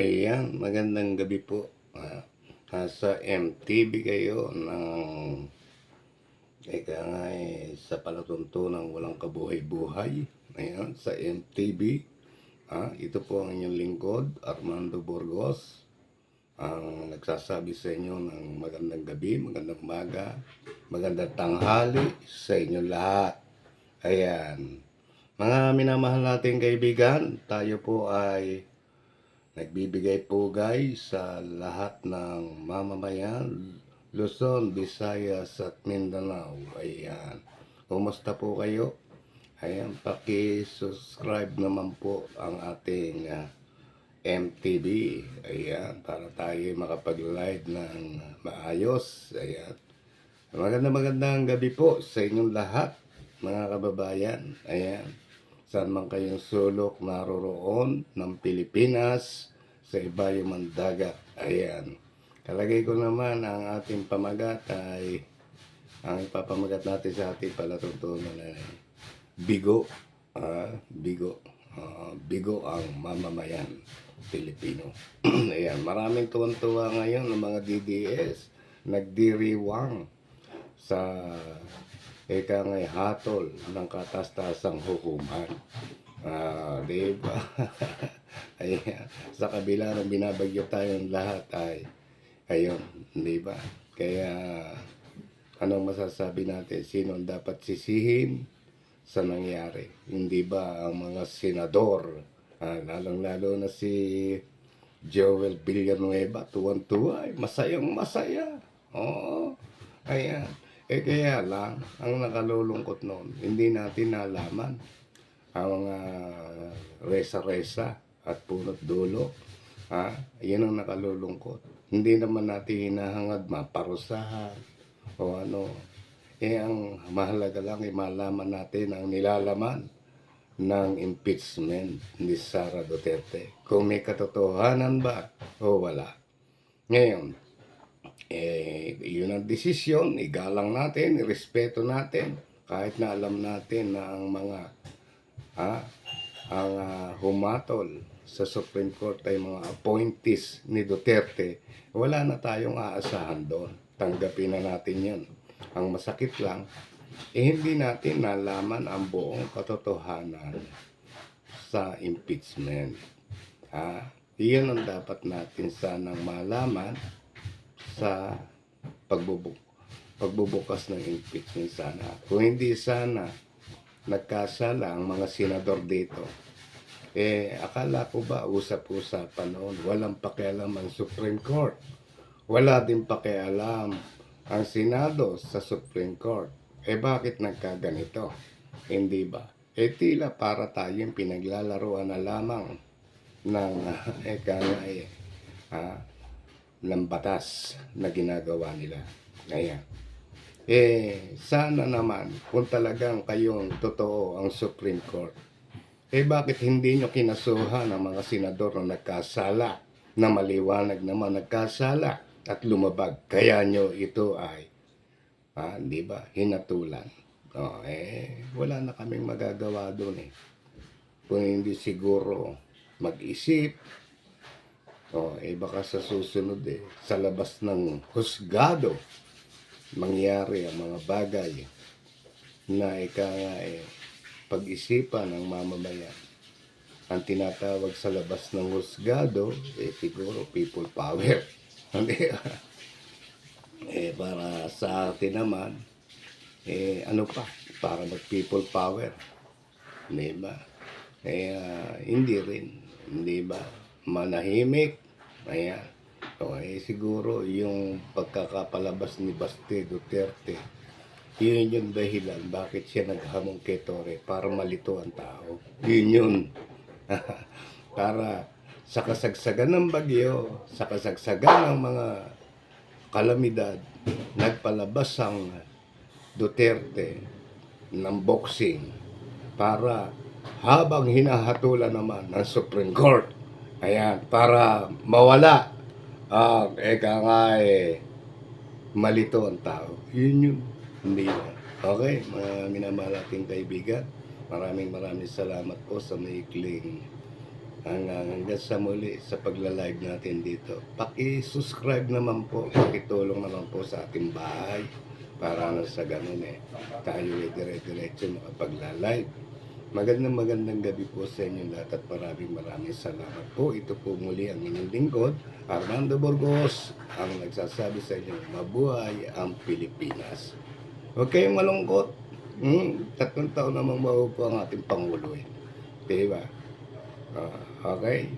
Ayan, magandang gabi po. Nasa MTV kayo ng sa palatuntunang walang kabuhay-buhay. Ayan, sa MTV. Ito po ang inyong lingkod, Armando Burgos. Ang nagsasabi sa inyo ng magandang gabi, magandang umaga, magandang tanghali sa inyo lahat. Ayan. Mga minamahal nating kaibigan, tayo po ay nagbibigay pugay sa lahat ng mamamayan, Luzon, Visayas at Mindanao. Ayan. Kumusta po kayo? Ayan, paki-subscribe naman po ang ating MTV. Ayan, para tayo makapag-live ng maayos. Ayan. Magandang gabi po sa inyong lahat, mga kababayan. Ayan. Saan man kayong sulok naroroon ng Pilipinas, sa ibayo man dagat. Ayan. Kalagay ko naman ang ating pamagat ay, ang ipapamagat natin sa ating palatuntunan ay bigo. Bigo ang mamamayan Pilipino. Ayan. Maraming tuwan-tuwa ngayon ng mga DDS. Nagdiriwang sa ngay hatol ng katastasang hukuman. Diba? Ayan. Sa kabila ng binabagyo tayong lahat ay ayun, diba? Kaya anong masasabi natin? Sino ang dapat sisihin sa nangyari? Hindi ba ang mga senador? Lalong-lalo na si Joel Villanueva, tuwan-tuwa, masayang masaya. Oo. Ayan. Kaya lang, ang nakalulungkot noon, hindi natin nalaman ang mga resa-resa at punot dulo. Yan ang nakalulungkot. Hindi naman natin hinahangad maparusahan o ano. Ang mahalaga lang ay malaman natin ang nilalaman ng impeachment ni Sara Duterte. Kung may katotohanan ba o wala. Ngayon, yun ang desisyon, igalang natin, irespeto natin, kahit na alam natin na ang mga humatol sa Supreme Court ay mga appointees ni Duterte, wala na tayong aasahan doon. Tanggapin na natin yan. Ang masakit lang, hindi natin nalaman ang buong katotohanan sa impeachment. Iyon ang dapat natin sanang malaman sa pagbubukas ng impeachment sana. Kung hindi sana nagkasala ang mga senador dito, akala ko ba usap-usapan noon, walang pakialam ang Supreme Court. Wala din pakialam ang Senado sa Supreme Court. Bakit nagkaganito? Hindi ba? Tila para tayong pinaglalaruan na lamang ng ng batas na ginagawa nila. Ayan. Sana naman kung talagang kayong totoo ang Supreme Court, bakit hindi nyo kinasuhan ang mga senador na nagkasala, na maliwanag naman nagkasala at lumabag? Kaya nyo ito ay di ba, hinatulan. Wala na kaming magagawa doon kung hindi siguro mag-isip. Baka sa susunod sa labas ng husgado mangyari ang mga bagay na pag-isipan ng mamamayan. Ang tinatawag sa labas ng husgado siguro people power. Para sa atin naman ano pa para mag people power, di ba? Hindi rin, di ba? Manahimik. Ayan. Siguro yung pagkakapalabas ni Baste Duterte, yun yung dahilan bakit siya naghamon kay Torre, para malito ang tao. Yun. Para sa kasagsagan ng bagyo, sa kasagsagan ng mga kalamidad, nagpalabas ang Duterte ng boxing para habang hinahatulan naman ng Supreme Court, para mawala malito ang tao. Yun. Hindi na. Okay, mga minamahal ating kaibigan, maraming salamat po sa maikling Hanggang sa muli sa pagla-live natin dito. Paki-subscribe naman po, pakitulong naman po sa ating bahay para sa ganun tayo dire-diretso makapagla-live. Magandang gabi po sa inyo lahat at maraming salamat po. Ito po muli ang inyong lingkod, Armando Burgos, ang nagsasabi sa inyo, mabuhay ang Pilipinas. Huwag kayong malungkot. 3 taon namang maupo ang ating Pangulo. Diba? Okay?